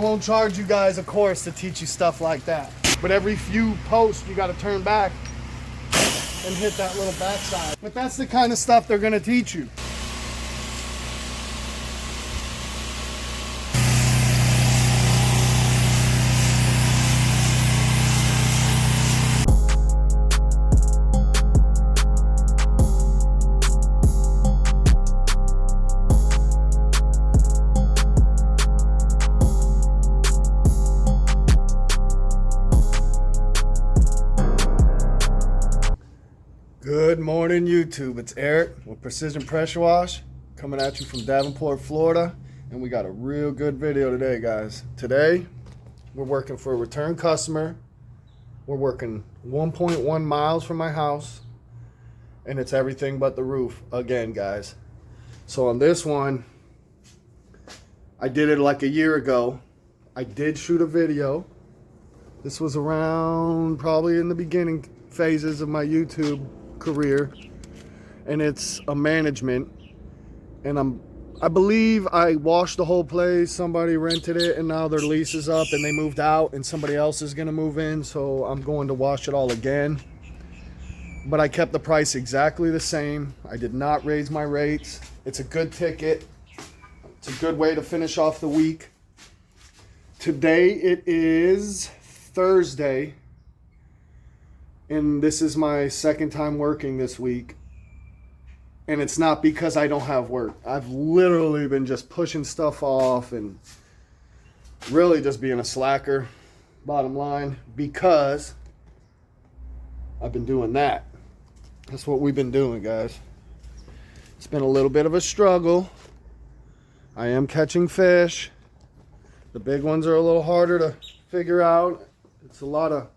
won't charge you guys a course to teach you stuff like that. But every few posts, you got to turn back and hit that little backside. But that's the kind of stuff they're going to teach you. Good morning, YouTube. It's Eric with Precision Pressure Wash coming at you from Davenport, Florida. And we got a real good video today, guys. Today, we're working for a return customer. We're working 1.1 miles from my house. And it's everything but the roof again, guys. So on this one, I did it like a year ago. I did shoot a video. This was around probably in the beginning phases of my YouTube career, and it's a management, and I believe I washed the whole place. Somebody rented it and now their lease is up and they moved out and somebody else is gonna move in, so I'm going to wash it all again. But I kept the price exactly the same. I did not raise my rates. It's a good ticket. It's a good way to finish off the week. Today it is Thursday, and this is my second time working this week. And it's not because I don't have work. I've literally been just pushing stuff off and really just being a slacker, bottom line, because I've been doing that. That's what we've been doing, guys. It's been a little bit of a struggle. I am catching fish. The big ones are a little harder to figure out. It's a lot of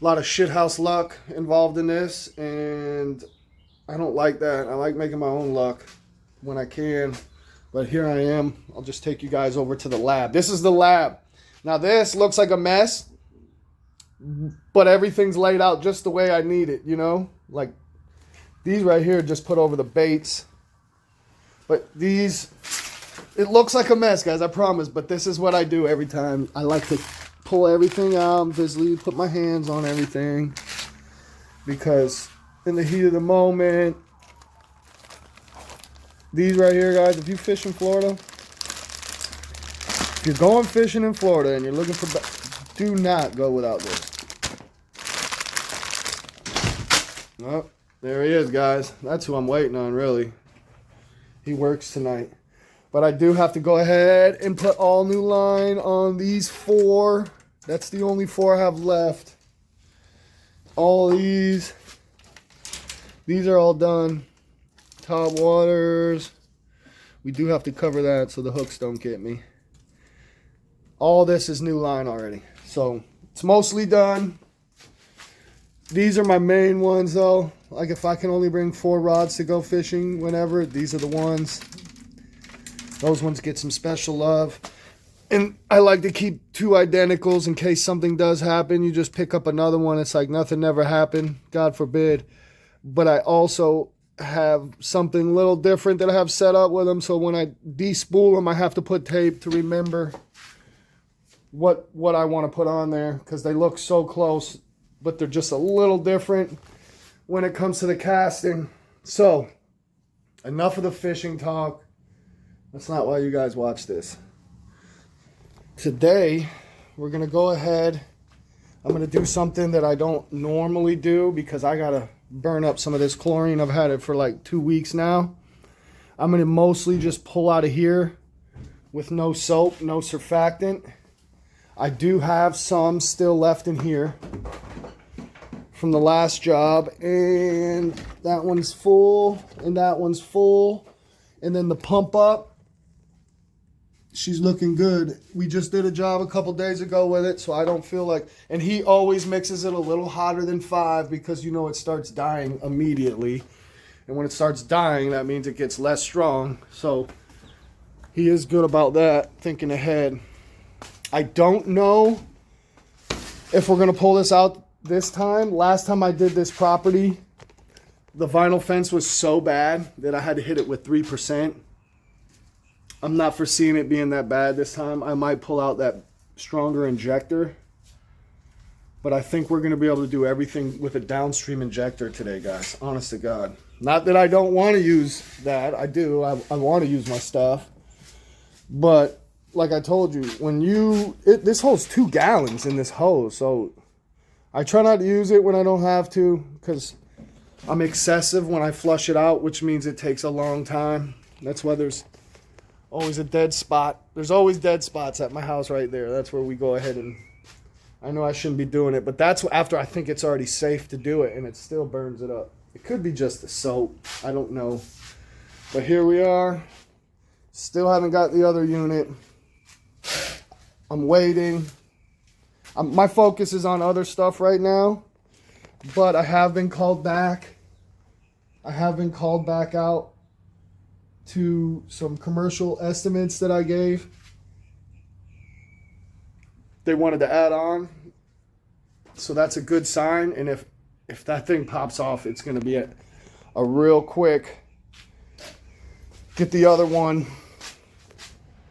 shithouse luck involved in this, and I don't like that. I like making my own luck when I can. But here I am. I'll just take you guys over to the lab. This is the lab. Now this looks like a mess, but everything's laid out just the way I need it, you know? Like these right here just put over the baits. But these, it looks like a mess, guys, I promise. But this is what I do every time. I like to pull everything out, visibly put my hands on everything, because in the heat of the moment, these right here, guys, if you fish in Florida, if you're going fishing in Florida and you're looking for, do not go without this. Oh, there he is, guys. That's who I'm waiting on, really. He works tonight. But I do have to go ahead and put all new line on these 4. That's the only 4 I have left. All these are all done. Top waters. We do have to cover that so the hooks don't get me. All this is new line already. So it's mostly done. These are my main ones though. Like if I can only bring 4 rods to go fishing whenever, these are the ones. Those ones get some special love. And I like to keep 2 identicals in case something does happen. You just pick up another one. It's like nothing never happened, God forbid. But I also have something a little different that I have set up with them. So when I despool them, I have to put tape to remember what I want to put on there, because they look so close, but they're just a little different when it comes to the casting. So enough of the fishing talk. That's not why you guys watch this. Today, we're going to go ahead. I'm going to do something that I don't normally do because I got to burn up some of this chlorine. I've had it for like 2 weeks now. I'm going to mostly just pull out of here with no soap, no surfactant. I do have some still left in here from the last job. And that one's full and that one's full. And then the pump up, she's looking good. We just did a job a couple days ago with it, so I don't feel like, and he always mixes it a little hotter than 5 because you know it starts dying immediately. And when it starts dying, that means it gets less strong. So he is good about that, thinking ahead. I don't know if we're gonna pull this out this time. Last time I did this property, the vinyl fence was so bad that I had to hit it with 3%. I'm not foreseeing it being that bad this time. I might pull out that stronger injector. But I think we're going to be able to do everything with a downstream injector today, guys. Honest to God. Not that I don't want to use that. I do. I want to use my stuff. But like I told you, when this hose 2 gallons in this hose. So I try not to use it when I don't have to, because I'm excessive when I flush it out, which means it takes a long time. That's why there's always a dead spot. There's always dead spots at my house right there. That's where we go ahead and... I know I shouldn't be doing it, but that's after I think it's already safe to do it, and it still burns it up. It could be just the soap. I don't know. But here we are. Still haven't got the other unit. I'm waiting. My focus is on other stuff right now, but I have been called back. I have been called back out to some commercial estimates that I gave. They wanted to add on, so that's a good sign. And if that thing pops off, it's going to be a real quick get the other one,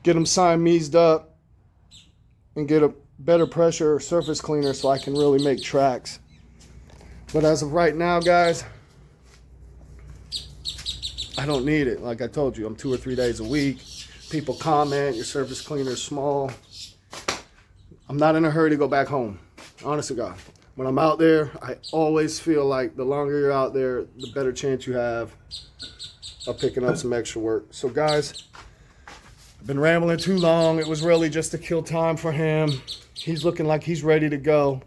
get them Siamesed up, and get a better pressure surface cleaner so I can really make tracks. But as of right now, guys, I don't need it. Like I told you, I'm 2 or 3 days a week. People comment, your surface cleaner is small. I'm not in a hurry to go back home. Honest to God. When I'm out there, I always feel like the longer you're out there, the better chance you have of picking up some extra work. So guys, I've been rambling too long. It was really just to kill time for him. He's looking like he's ready to go.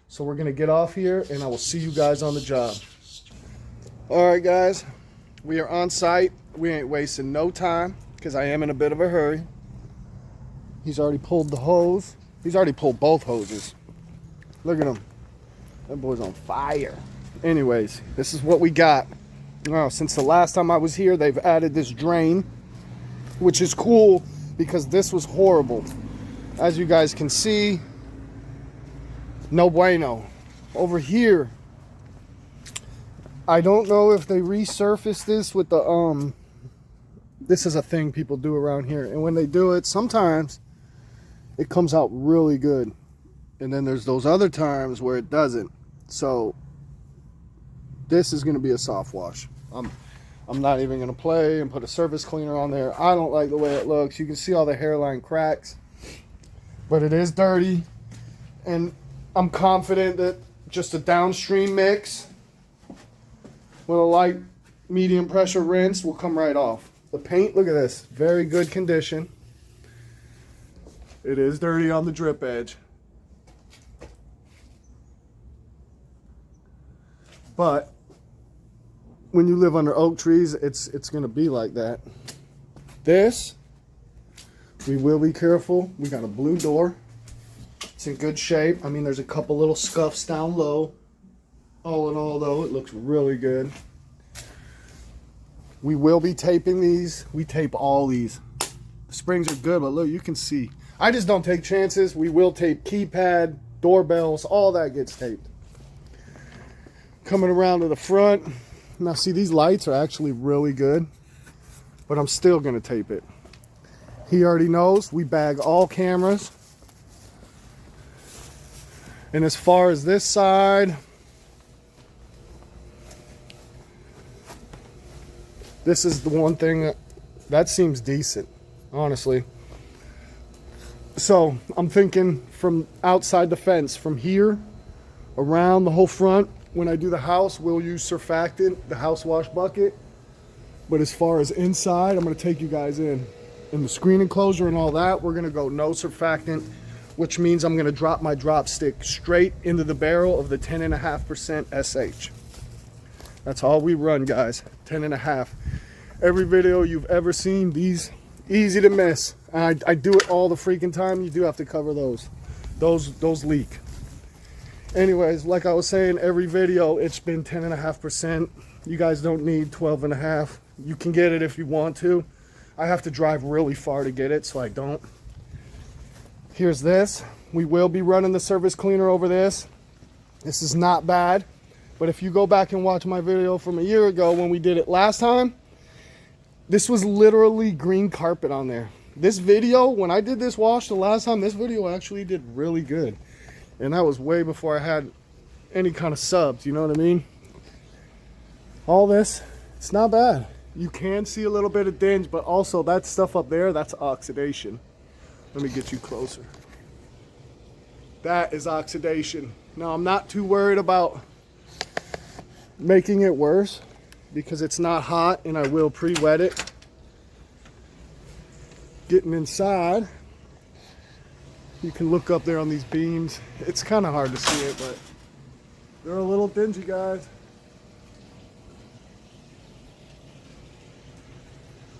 So we're going to get off here, and I will see you guys on the job. All right, guys. We are on site. We ain't wasting no time because I am in a bit of a hurry. He's already pulled the hose. He's already pulled both hoses. Look at him. That boy's on fire. Anyways, this is what we got. Now, since the last time I was here, they've added this drain, which is cool because this was horrible. As you guys can see, no bueno. Over here, I don't know if they resurfaced this with the, this is a thing people do around here. And when they do it, sometimes it comes out really good, and then there's those other times where it doesn't. So this is going to be a soft wash. I'm not even going to play and put a surface cleaner on there. I don't like the way it looks. You can see all the hairline cracks, but it is dirty, and I'm confident that just a downstream mix with a light medium pressure rinse will come right off. The paint, look at this, very good condition. It is dirty on the drip edge. But when you live under oak trees, it's going to be like that. This, we will be careful. We got a blue door. It's in good shape. I mean, there's a couple little scuffs down low. All in all, though, it looks really good. We will be taping these. We tape all these. The springs are good, but look, you can see. I just don't take chances. We will tape keypad, doorbells, all that gets taped. Coming around to the front. Now see, these lights are actually really good, but I'm still gonna tape it. He already knows we bag all cameras. And as far as this side, this is the one thing that seems decent, honestly. So I'm thinking from outside the fence, from here around the whole front, when I do the house, we'll use surfactant, the house wash bucket. But as far as inside, I'm going to take you guys in the screen enclosure and all that. We're going to go no surfactant, which means I'm going to drop my drop stick straight into the barrel of the 10.5% SH. That's all we run, guys. 10.5. Every video you've ever seen, these easy to miss. And I do it all the freaking time. You do have to cover those. Those leak. Anyways, like I was saying, every video it's been 10.5%. You guys don't need 12.5. You can get it if you want to. I have to drive really far to get it, so I don't. Here's this. We will be running the surface cleaner over this. This is not bad, but if you go back and watch my video from a year ago when we did it last time, This was literally green carpet on there. This video, when I did this wash the last time, this video actually did really good. And that was way before I had any kind of subs, you know what I mean? All this, it's not bad. You can see a little bit of dinge, but also that stuff up there, that's oxidation. Let me get you closer. That is oxidation. Now, I'm not too worried about making it worse because it's not hot and I will pre-wet it. Getting inside, you can look up there on these beams. It's kind of hard to see it, but they're a little dingy, guys.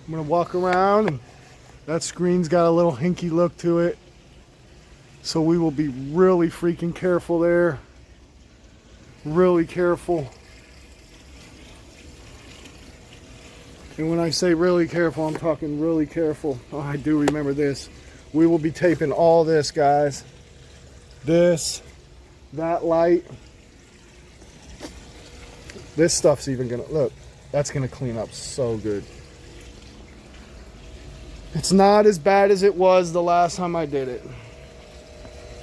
I'm gonna walk around, and that screen's got a little hinky look to it. So we will be really freaking careful there. Really careful. And when I say really careful, I'm talking really careful. Oh, I do remember this. We will be taping all this, guys. This, that light. This stuff's even gonna, look, that's gonna clean up so good. It's not as bad as it was the last time I did it.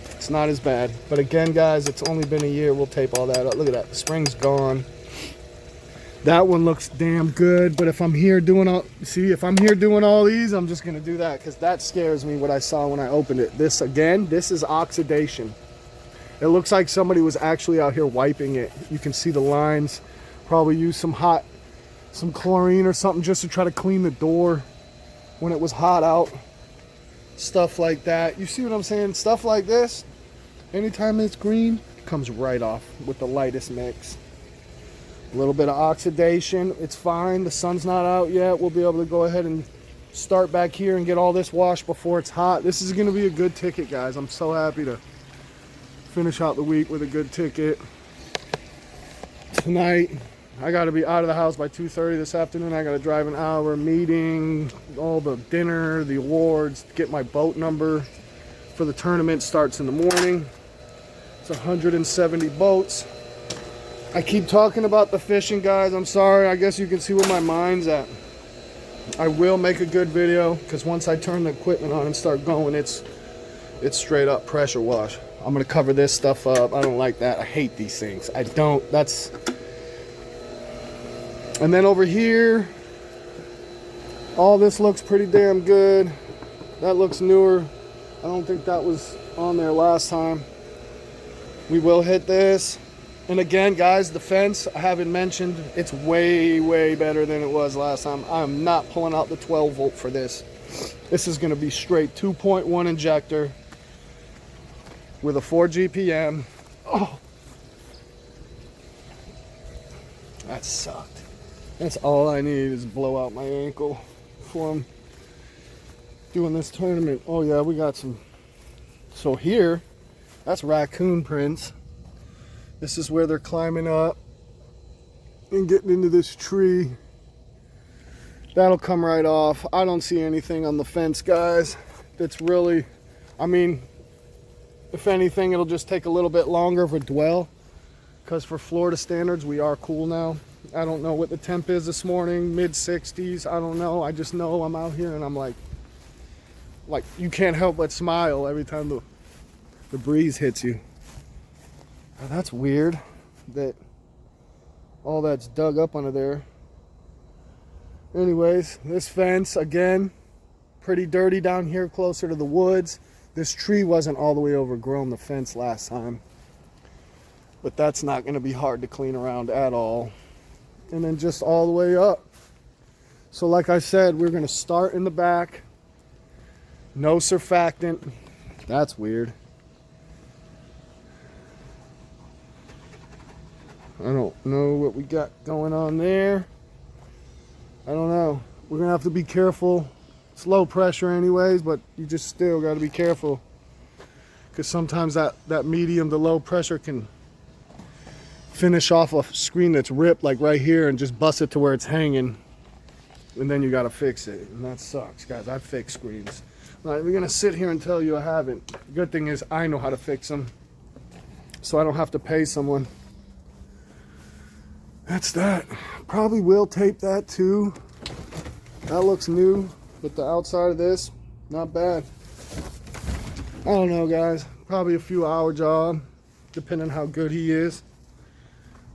It's not as bad. But again, guys, it's only been a year. We'll tape all that up. Look at that. The spring's gone. That one looks damn good. But if I'm here doing all, see, if I'm here doing all these, I'm just going to do that because that scares me what I saw when I opened it. This, again, this is oxidation. It looks like somebody was actually out here wiping it. You can see the lines. Probably use some chlorine or something just to try to clean the door when it was hot out. Stuff like that. You see what I'm saying? Stuff like this, anytime it's green, it comes right off with the lightest mix. A little bit of oxidation. It's fine. The sun's not out yet. We'll be able to go ahead and start back here and get all this washed before it's hot. This is going to be a good ticket, guys. I'm so happy to finish out the week with a good ticket. Tonight, I got to be out of the house by 2:30 this afternoon. I got to drive an hour, meeting, all the dinner, the awards, get my boat number for the tournament. Starts in the morning. It's 170 boats. I keep talking about the fishing, guys. I'm sorry. I guess you can see where my mind's at. I will make a good video because once I turn the equipment on and start going, it's straight up pressure wash. I'm going to cover this stuff up. I don't like that. I hate these things. I don't. That's... And then over here, all this looks pretty damn good. That looks newer. I don't think that was on there last time. We will hit this. And again, guys, the fence, I haven't mentioned, it's way, way better than it was last time. I'm not pulling out the 12 volt for this. This is going to be straight 2.1 injector with a 4 GPM. Oh, that sucked. That's all I need is blow out my ankle before I'm doing this tournament. Oh yeah, we got some. So here, that's raccoon prints. This is where they're climbing up and getting into this tree. That'll come right off. I don't see anything on the fence, guys. That's really, I mean, if anything, it'll just take a little bit longer of a dwell because for Florida standards, we are cool now. I don't know what the temp is this morning, mid 60s. I don't know. I just know I'm out here and I'm like you can't help but smile every time the breeze hits you. Now, that's weird that all that's dug up under there. Anyways, this fence, again, pretty dirty down here closer to the woods. This tree wasn't all the way overgrown, the fence last time. But that's not going to be hard to clean around at all. And then just all the way up. So like I said, we're going to start in the back. No surfactant. That's weird. I don't know what we got going on there. I don't know. We're going to have to be careful. It's low pressure anyways, but you just still got to be careful. Because sometimes that medium to low pressure can finish off a screen that's ripped like right here and just bust it to where it's hanging, and then you got to fix it, and that sucks, guys. I've fixed screens. We're gonna sit here and tell you I haven't. The good thing is I know how to fix them, so I don't have to pay someone. That's that. Probably will tape that too. That looks new, but the outside of this, not bad. I don't know, guys. Probably a few hour job, depending on how good he is.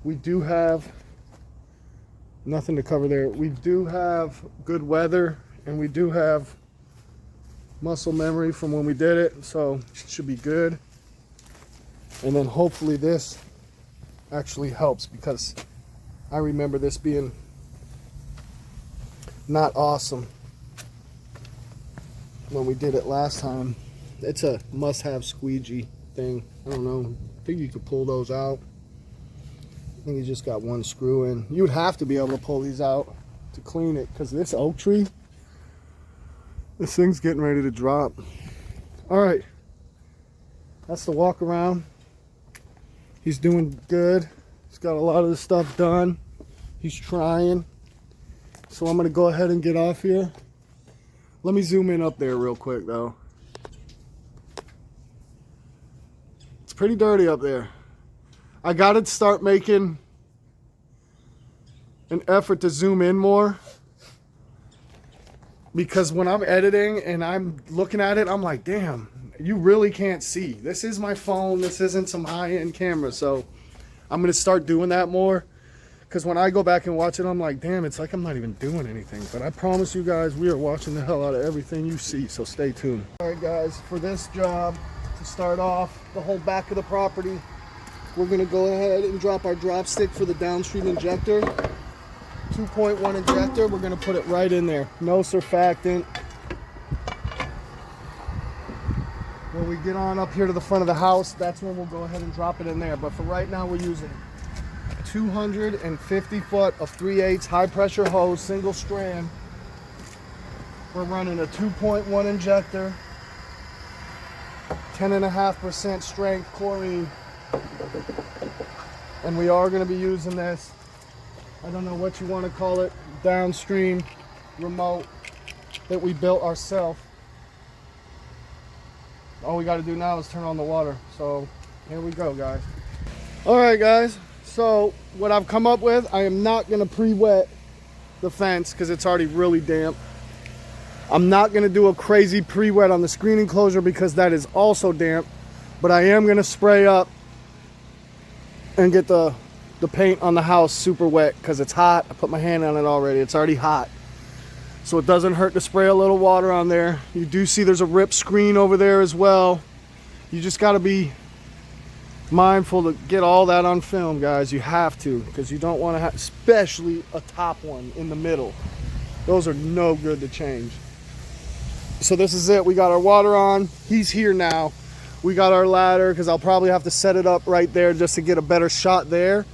We do have nothing to cover there. We do have good weather, and we do have muscle memory from when we did it, so it should be good. And then hopefully this actually helps, because I remember this being not awesome when we did it last time. It's a must-have squeegee thing. I don't know. I think you could pull those out. I think you just got one screw in. You would have to be able to pull these out to clean it, because this oak tree, this thing's getting ready to drop. All right, that's the walk around. He's doing good. He's got a lot of the stuff done. He's trying. So I'm gonna go ahead and get off here. Let me zoom in up there real quick though. It's pretty dirty up there. I gotta start making an effort to zoom in more, because when I'm editing and I'm looking at it, I'm like, damn, you really can't see. This is my phone. This isn't some high-end camera. So I'm gonna start doing that more, because when I go back and watch it, I'm like, damn, it's like I'm not even doing anything. But I promise you guys, we are watching the hell out of everything you see, so stay tuned. All right, guys, for this job, to start off the whole back of the property, we're gonna go ahead and drop our drop stick for the downstream injector. 2.1 injector, we're gonna put it right in there. No surfactant. When we get on up here to the front of the house, that's when we'll go ahead and drop it in there. But for right now, we're using 250 foot of 3/8 high pressure hose, single strand. We're running a 2.1 injector, 10.5% strength chlorine. And we are going to be using this, I don't know what you want to call it, downstream remote that we built ourselves. All we got to do now is turn on the water. So here we go, guys. All right, guys. So what I've come up with, I am not going to pre-wet the fence because it's already really damp. I'm not going to do a crazy pre-wet on the screen enclosure because that is also damp. But I am going to spray up and get the paint on the house super wet because it's hot. I put my hand on it already. It's already hot. So it doesn't hurt to spray a little water on there. You do see there's a ripped screen over there as well. You just got to be mindful to get all that on film, guys. You have to, because you don't want to have, especially a top one in the middle. Those are no good to change. So this is it. We got our water on. He's here now. We got our ladder, because I'll probably have to set it up right there just to get a better shot there.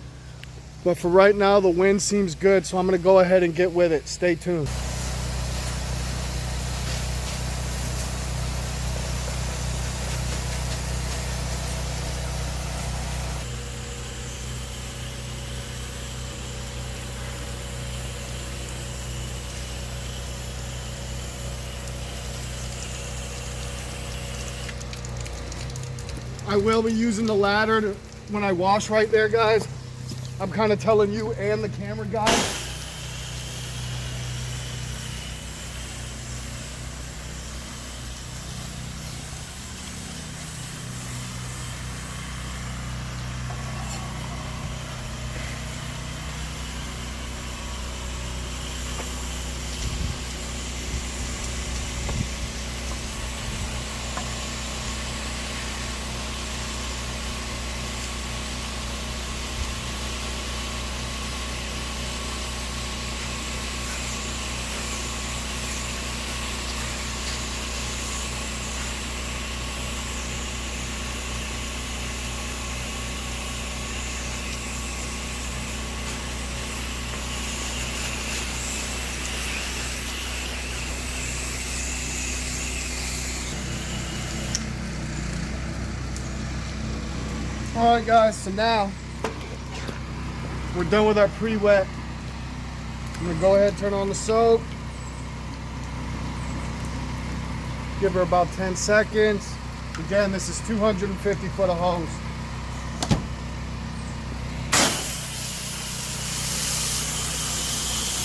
But for right now, the wind seems good, so I'm going to go ahead and get with it. Stay tuned. I will be using the ladder when I wash right there, guys. I'm kind of telling you and the camera guy. All right, guys, so now we're done with our pre-wet. I'm gonna go ahead and turn on the soap. Give her about 10 seconds. Again, this is 250 foot of hose.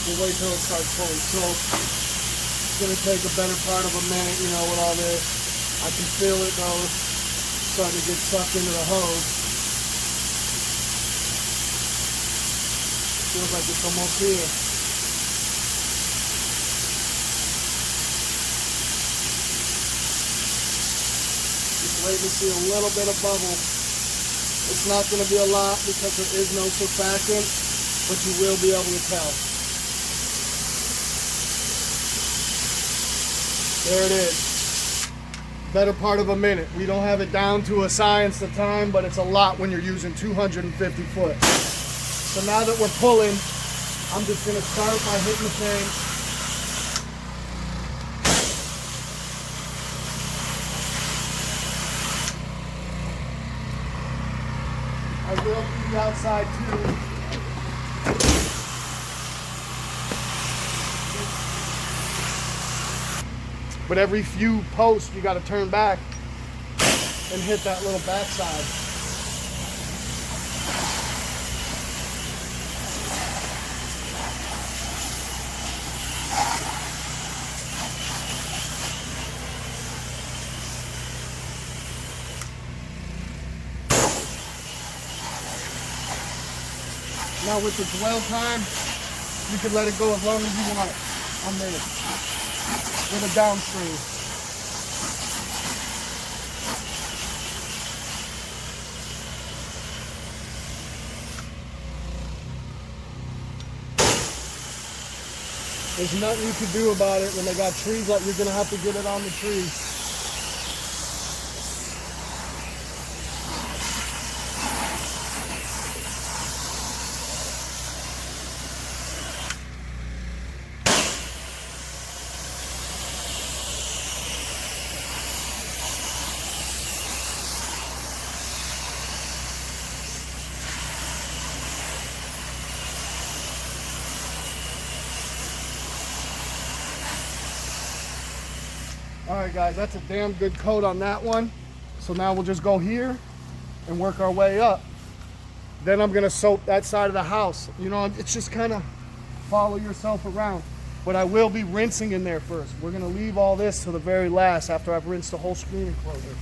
We'll wait till it starts pulling soap. It's gonna take a better part of a minute, you know, with all this. I can feel it though, starting to get sucked into the hose. Feels like it's almost here. Waiting to see a little bit of bubble. It's not going to be a lot because there is no surfactant, but you will be able to tell. There it is. Better part of a minute. We don't have it down to a science of time, but it's a lot when you're using 250 foot. So now that we're pulling, I'm just going to start by hitting the tank. I will be outside too. But every few posts, you got to turn back and hit that little backside. Now with the dwell time, you can let it go as long as you want. A minute. With a downstream. There's nothing you can do about it when they got trees like you're gonna have to get it on the tree. All right, guys, that's a damn good coat on that one. So now we'll just go here and work our way up. Then I'm gonna soap that side of the house. You know, it's just kind of follow yourself around. But I will be rinsing in there first. We're gonna leave all this to the very last after I've rinsed the whole screen enclosure.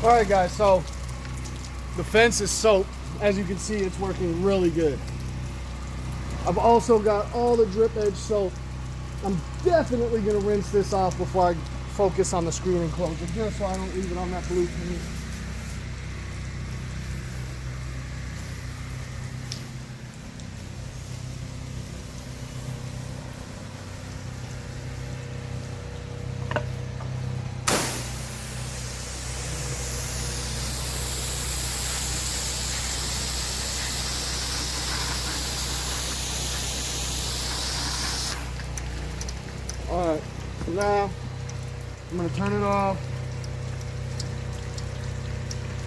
All right, guys, so the fence is soaked. As you can see, it's working really good. I've also got all the drip edge soaked. I'm definitely gonna rinse this off before I focus on the screen enclosure, just so I don't leave it on that blue paint. All right, so now I'm gonna turn it off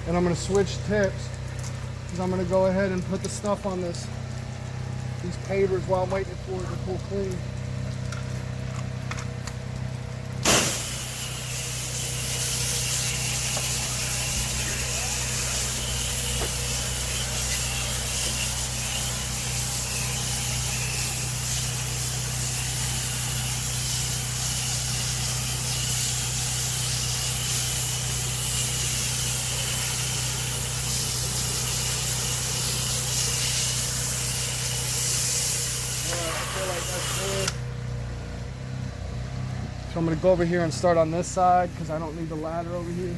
and I'm gonna switch tips because I'm gonna go ahead and put the stuff on these pavers while I'm waiting for it to pull clean. So I'm gonna go over here and start on this side because I don't need the ladder over here.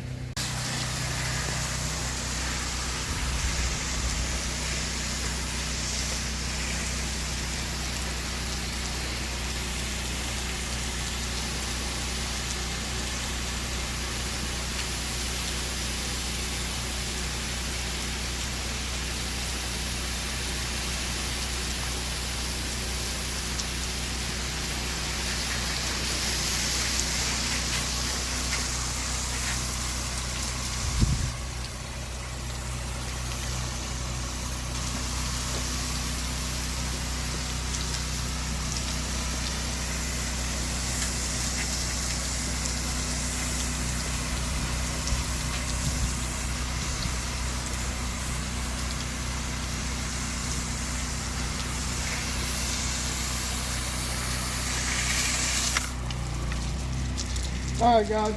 All right, guys,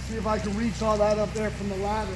see if I can reach all that up there from the ladder.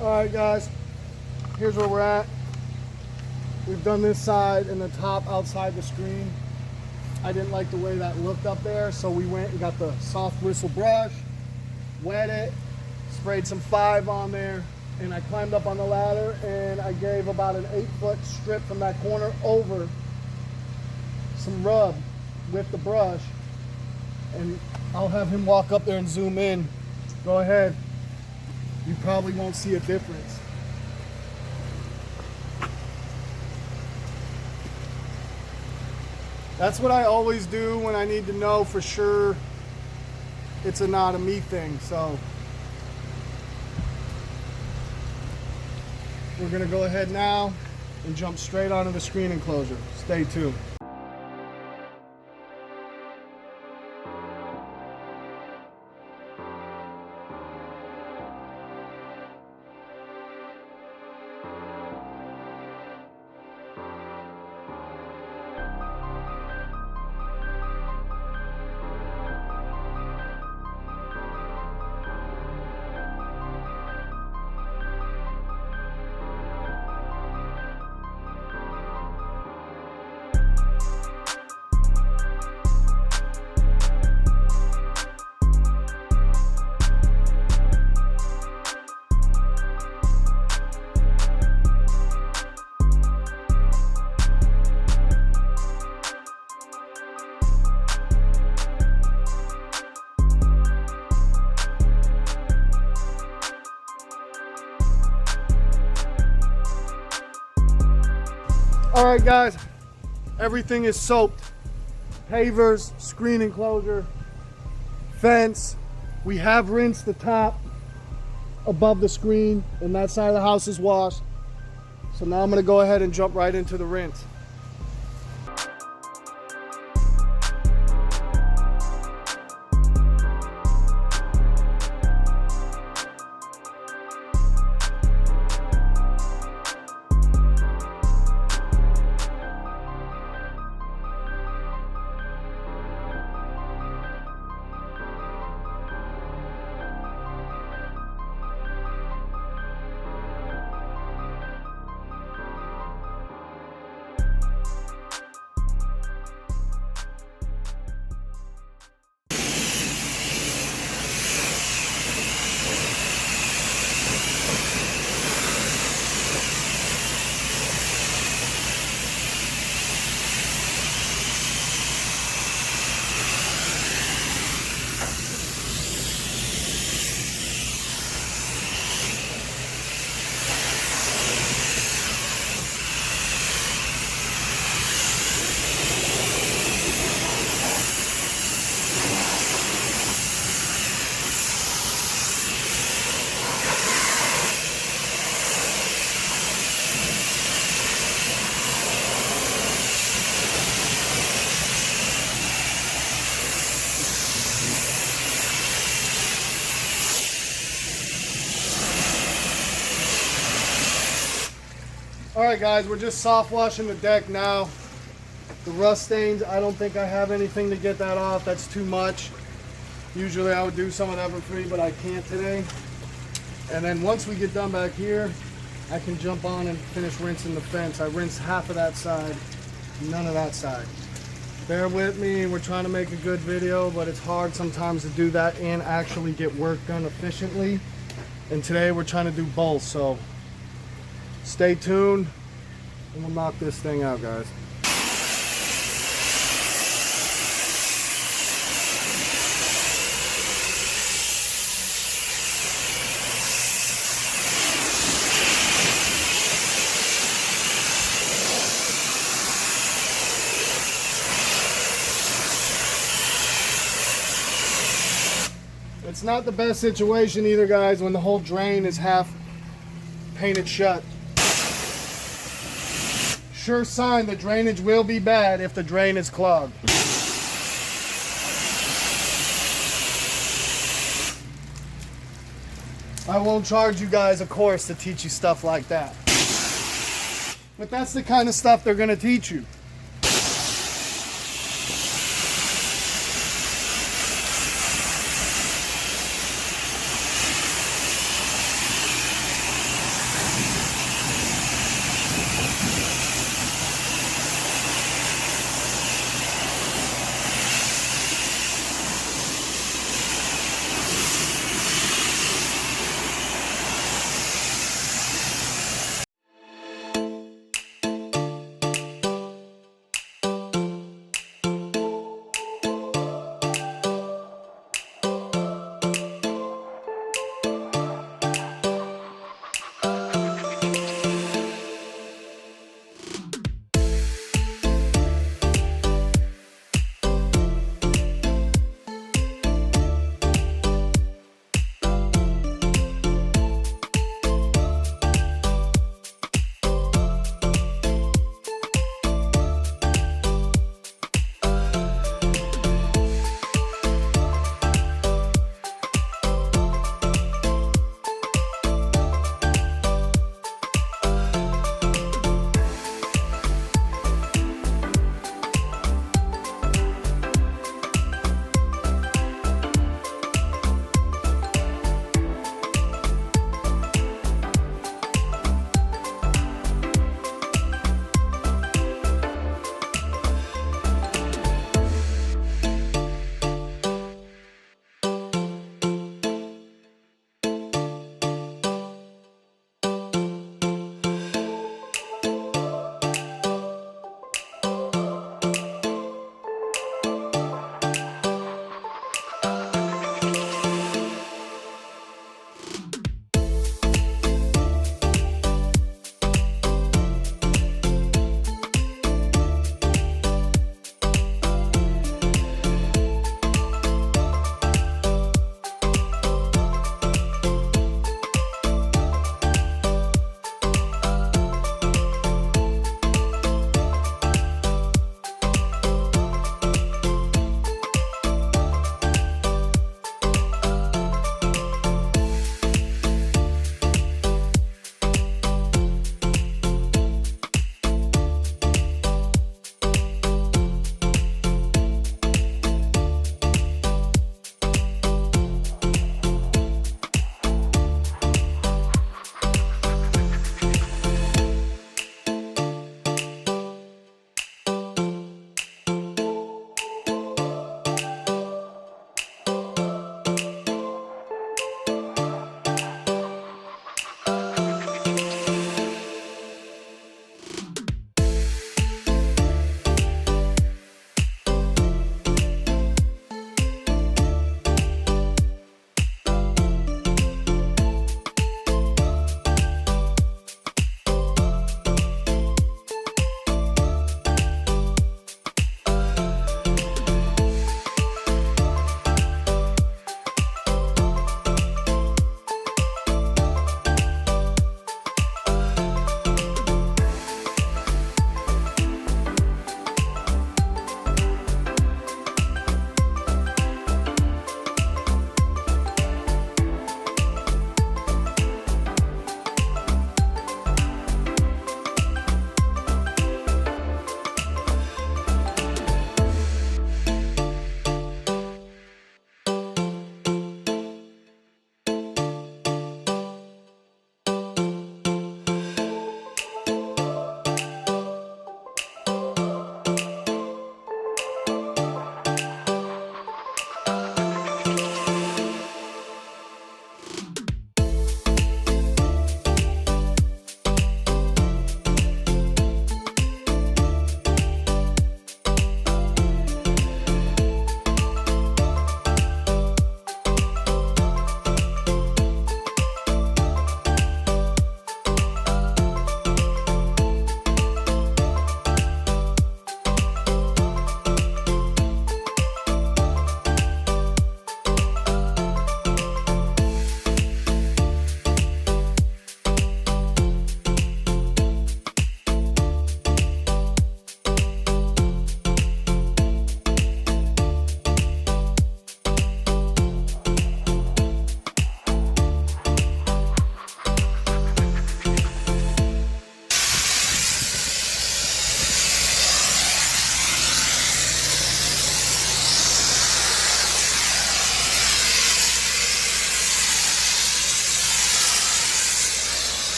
All right, guys, here's where we're at. We've done this side and the top outside the screen. I didn't like the way that looked up there, so we went and got the soft bristle brush, wet it, sprayed some 5 on there, and I climbed up on the ladder and I gave about an 8-foot strip from that corner over some rub with the brush, and I'll have him walk up there and zoom in. Go ahead. You probably won't see a difference. That's what I always do when I need to know for sure it's a not a me thing. So we're gonna go ahead now and jump straight onto the screen enclosure. Stay tuned. All right, guys, everything is soaked. Pavers, screen enclosure, fence. We have rinsed the top above the screen, and that side of the house is washed. So now I'm gonna go ahead and jump right into the rinse. Alright guys, we're just soft washing the deck now. The rust stains, I don't think I have anything to get that off. That's too much. Usually I would do some of that for free, but I can't today. And then once we get done back here, I can jump on and finish rinsing the fence. I rinsed half of that side, none of that side. Bear with me, we're trying to make a good video, but it's hard sometimes to do that and actually get work done efficiently. And today we're trying to do both, so stay tuned and we'll knock this thing out, guys. It's not the best situation either, guys, when the whole drain is half painted shut. Sure sign the drainage will be bad if the drain is clogged. I won't charge you guys a course to teach you stuff like that. But that's the kind of stuff they're going to teach you.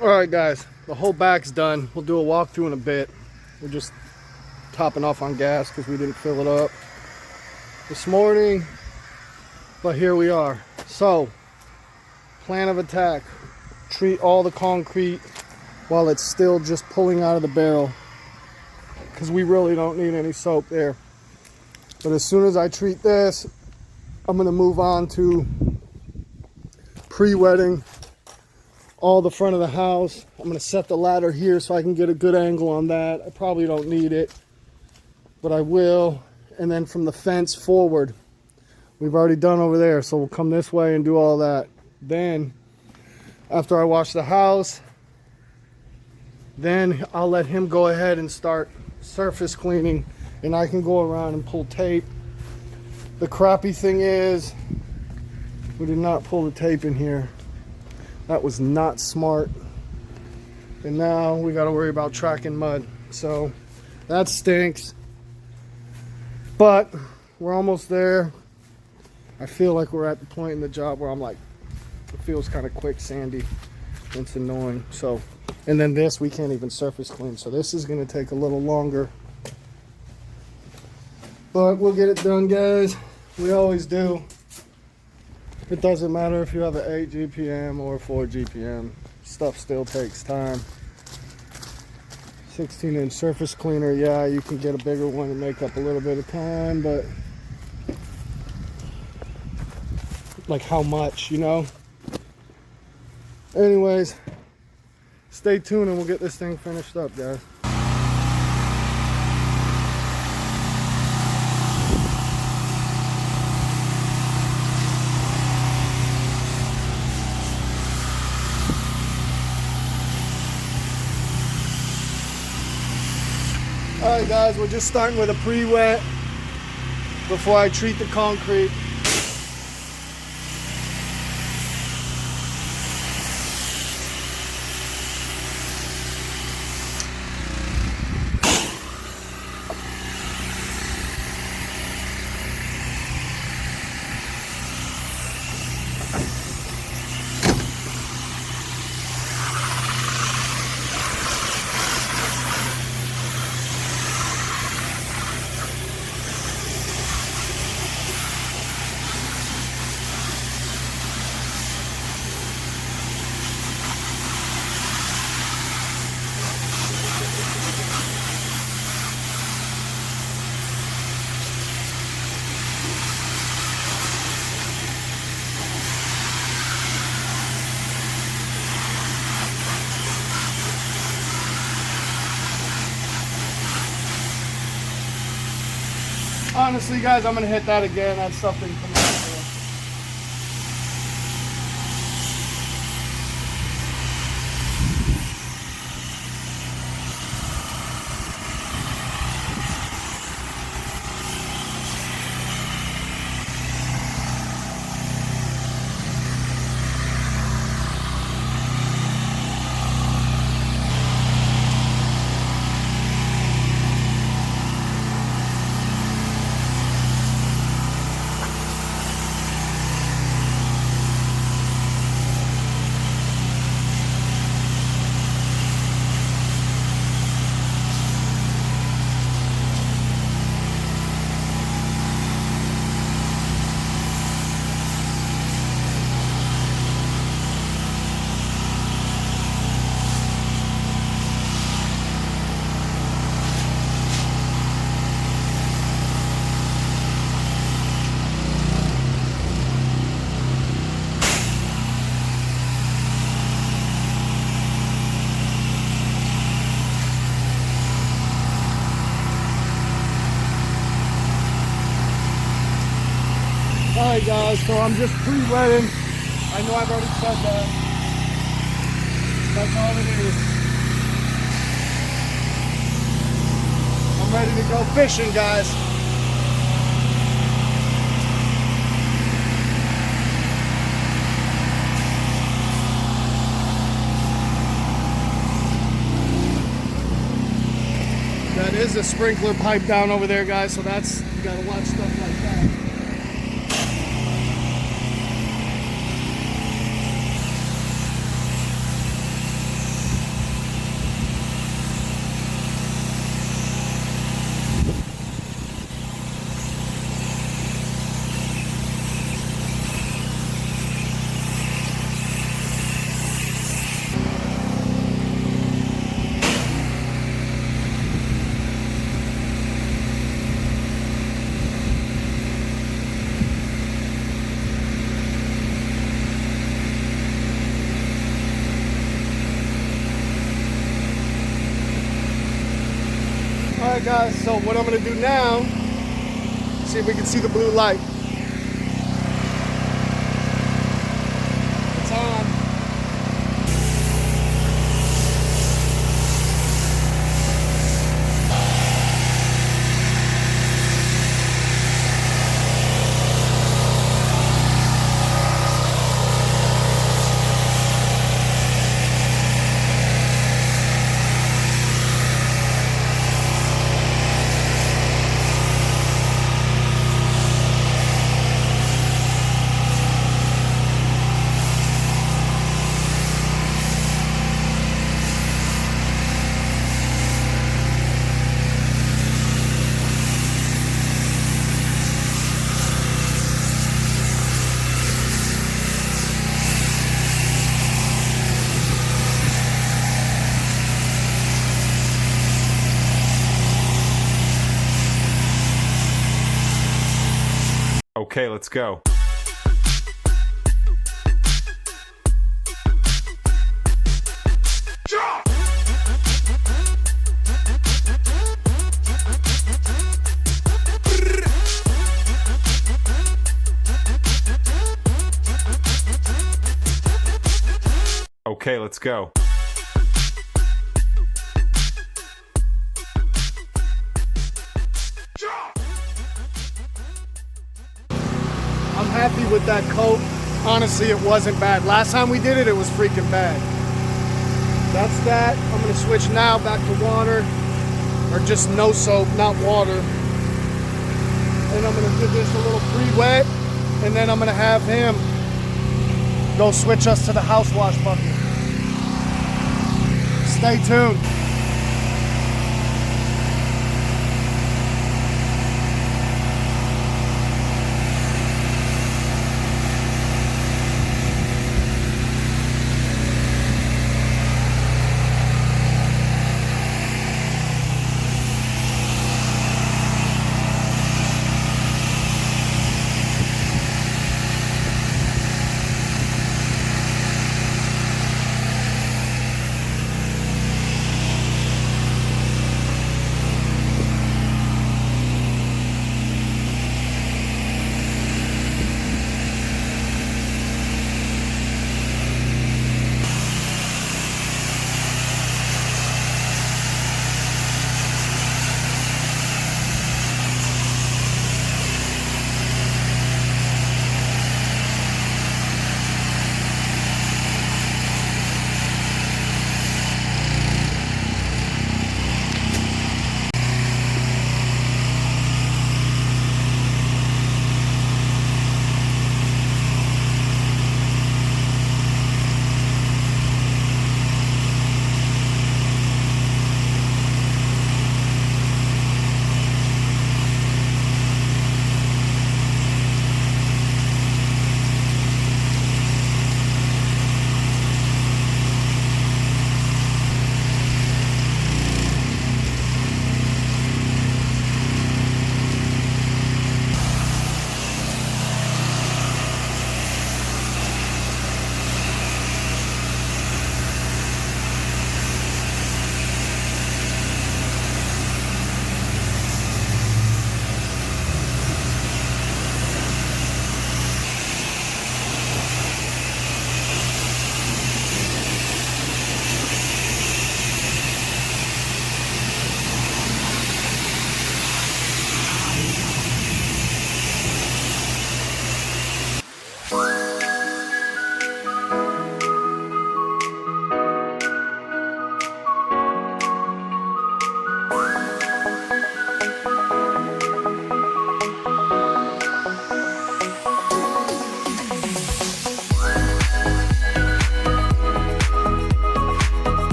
All right, guys, the whole back's done. We'll do a walkthrough in a bit. We're just topping off on gas because we didn't fill it up this morning, but here we are. So, plan of attack: treat all the concrete while it's still just pulling out of the barrel, because we really don't need any soap there. But as soon as I treat this, I'm going to move on to pre-wetting all the front of the house. I'm going to set the ladder here so I can get a good angle on that. I probably don't need it, but I will. And then from the fence forward, we've already done over there, so we'll come this way and do all that. Then after I wash the house, then I'll let him go ahead and start surface cleaning, and I can go around and pull tape. The crappy thing is we did not pull the tape in here. That was not smart. And now we got to worry about tracking mud. So that stinks. But we're almost there. I feel like we're at the point in the job where I'm like, it feels kind of quick-sandy. It's annoying. So, and then this, we can't even surface clean. So this is going to take a little longer. But we'll get it done, guys. We always do. It doesn't matter if you have an 8 GPM or 4 GPM. Stuff still takes time. 16-inch surface cleaner, yeah, you can get a bigger one and make up a little bit of time, but like how much, you know? Anyways, stay tuned and we'll get this thing finished up, guys. Alright guys, we're just starting with a pre-wet before I treat the concrete. Honestly, guys, I'm going to hit that again. I had something come out there. Alright guys, so I'm just pre-wetting. I know I've already said that. That's all it is. I'm ready to go fishing, guys. That is a sprinkler pipe down over there, guys, so that's, you gotta watch stuff like that. Alright guys, so what I'm going to do now, see if we can see the blue light. It's on. Okay, let's go. Okay, let's go. I'm happy with that coat. Honestly, it wasn't bad. Last time we did it, it was freaking bad. That's that. I'm gonna switch now back to water, or just no soap, not water. And I'm gonna give this a little pre-wet, and then I'm gonna have him go switch us to the house wash bucket. Stay tuned.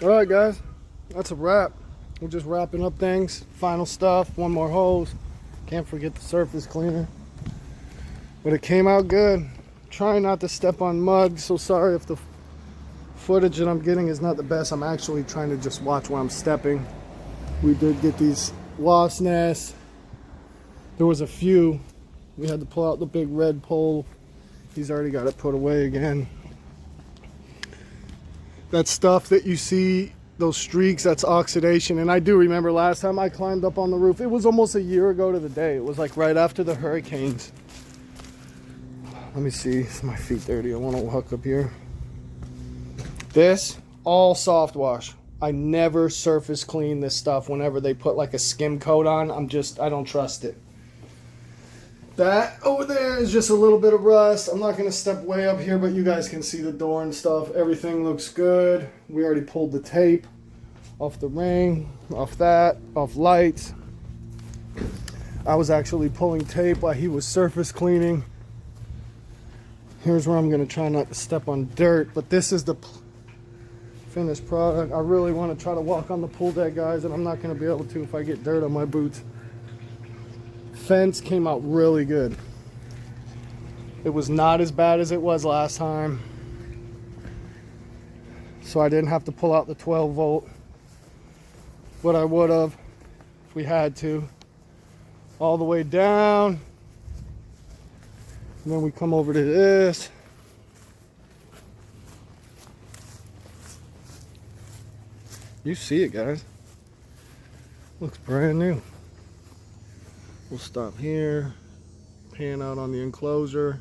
All right, guys, that's a wrap. We're just wrapping up things. Final stuff, one more hose. Can't forget the surface cleaner. But it came out good. Trying not to step on mud, so sorry if the footage that I'm getting is not the best. I'm actually trying to just watch where I'm stepping. We did get these wasp nests. There was a few. We had to pull out the big red pole. He's already got it put away again. That stuff that you see, those streaks, that's oxidation. And I do remember last time I climbed up on the roof, it was almost a year ago to the day. It was like right after the hurricanes. Let me see, is my feet dirty? I want to walk up here. This, all soft wash. I never surface clean this stuff whenever they put like a skim coat on. I don't trust it. That over there is just a little bit of rust. I'm not going to step way up here, but you guys can see the door and stuff. Everything looks good. We already pulled the tape off the ring, off that, off lights. I was actually pulling tape while he was surface cleaning. Here's where I'm going to try not to step on dirt, but this is the finished product. I really want to try to walk on the pool deck, guys, and I'm not going to be able to if I get dirt on my boots. Fence came out really good. It was not as bad as it was last time, so I didn't have to pull out the 12 volt, but I would have if we had to. All the way down, and then we come over to this. You see it, guys. Looks brand new. We'll stop here, pan out on the enclosure.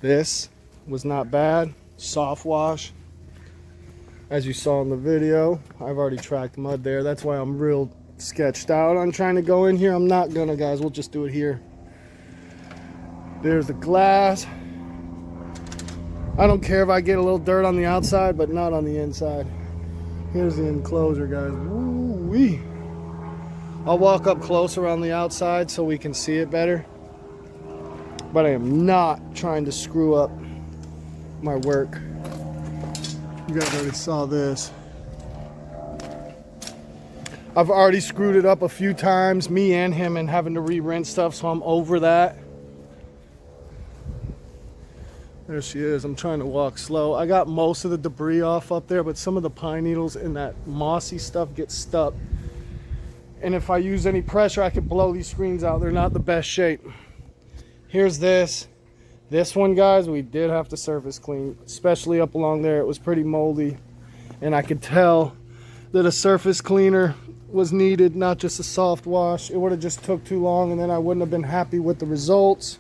This was not bad. Soft wash. As you saw in the video, I've already tracked mud there. That's why I'm real sketched out on trying to go in here. I'm not gonna, guys. We'll just do it here. There's the glass. I don't care if I get a little dirt on the outside, but not on the inside. Here's the enclosure, guys. Woo-wee. I'll walk up closer on the outside so we can see it better. But I am not trying to screw up my work. You guys already saw this. I've already screwed it up a few times, me and him, and having to re-rinse stuff, so I'm over that. There she is. I'm trying to walk slow. I got most of the debris off up there, but some of the pine needles and that mossy stuff get stuck. And if I use any pressure, I could blow these screens out. They're not the best shape. Here's this. This one, guys, we did have to surface clean, especially up along there. It was pretty moldy. And I could tell that a surface cleaner was needed, not just a soft wash. It would have just took too long, and then I wouldn't have been happy with the results.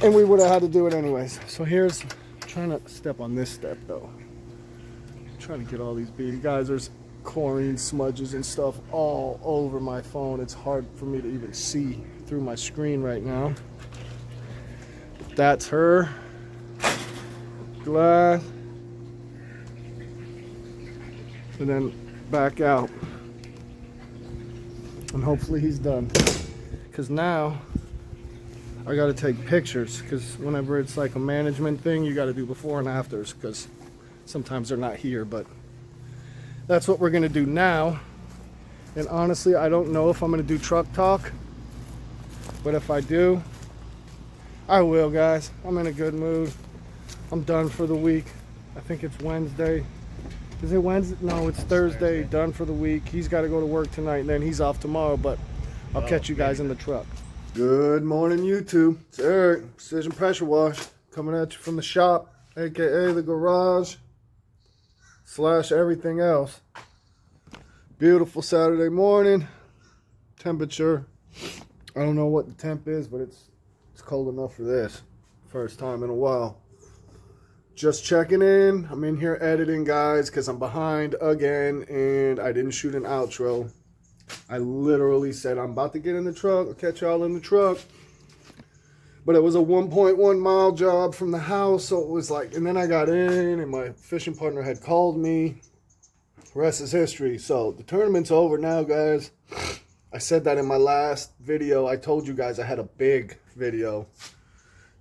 And we would have had to do it anyways. So here's, I'm trying not to step on this step though. I'm trying to get all these beads. Guys, there's chlorine smudges and stuff all over my phone. It's hard for me to even see through my screen right now. That's her. Glass. And then back out. And hopefully he's done. Because now I got to take pictures, because whenever it's like a management thing, you got to do before and afters, because sometimes they're not here. But that's what we're going to do now. And honestly, I don't know if I'm going to do truck talk, but if I do, I will, guys. I'm in a good mood. I'm done for the week. I think it's Wednesday. Is it Wednesday? No, it's Thursday. Done for the week. He's got to go to work tonight, and then he's off tomorrow, but I'll catch you guys in the truck. Good morning, YouTube. It's Eric, Precision Pressure Wash, coming at you from the shop, aka the garage / everything else. Beautiful Saturday morning. Temperature, I don't know what the temp is, but it's cold enough for this. First time in a while. Just checking in. I'm in here editing, guys, because I'm behind again, and I didn't shoot an outro. I literally said I'm about to get in the truck. I'll catch y'all in the truck. But it was a 1.1 mile job from the house, so it was like, and then I got in, and my fishing partner had called me. The rest is history. So the tournament's over now, guys. I said that in my last video. I told you guys I had a big video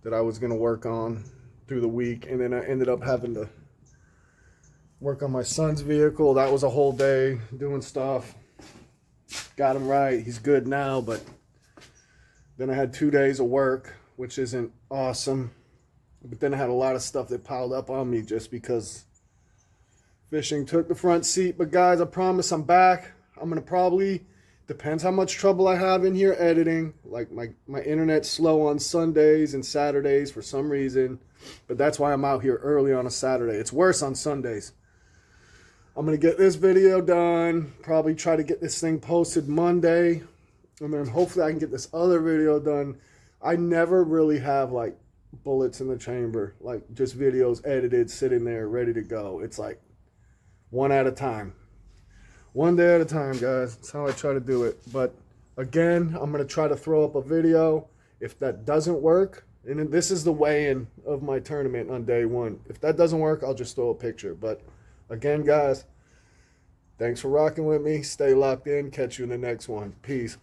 that I was going to work on. through the week, and then I ended up having to work on my son's vehicle. That was a whole day doing stuff. Got him right. He's good now, but then I had 2 days of work, which isn't awesome. But then I had a lot of stuff that piled up on me just because fishing took the front seat. But guys, I promise I'm back. I'm going to probably, depends how much trouble I have in here editing. Like my internet's slow on Sundays and Saturdays for some reason. But that's why I'm out here early on a Saturday. It's worse on Sundays. I'm going to get this video done. Probably try to get this thing posted Monday. And then hopefully I can get this other video done. I never really have like bullets in the chamber. Like just videos edited, sitting there, ready to go. It's like one at a time. One day at a time, guys. That's how I try to do it. But again, I'm going to try to throw up a video. If that doesn't work, and this is the weigh-in of my tournament on day one. If that doesn't work, I'll just throw a picture. But again, guys, thanks for rocking with me. Stay locked in. Catch you in the next one. Peace.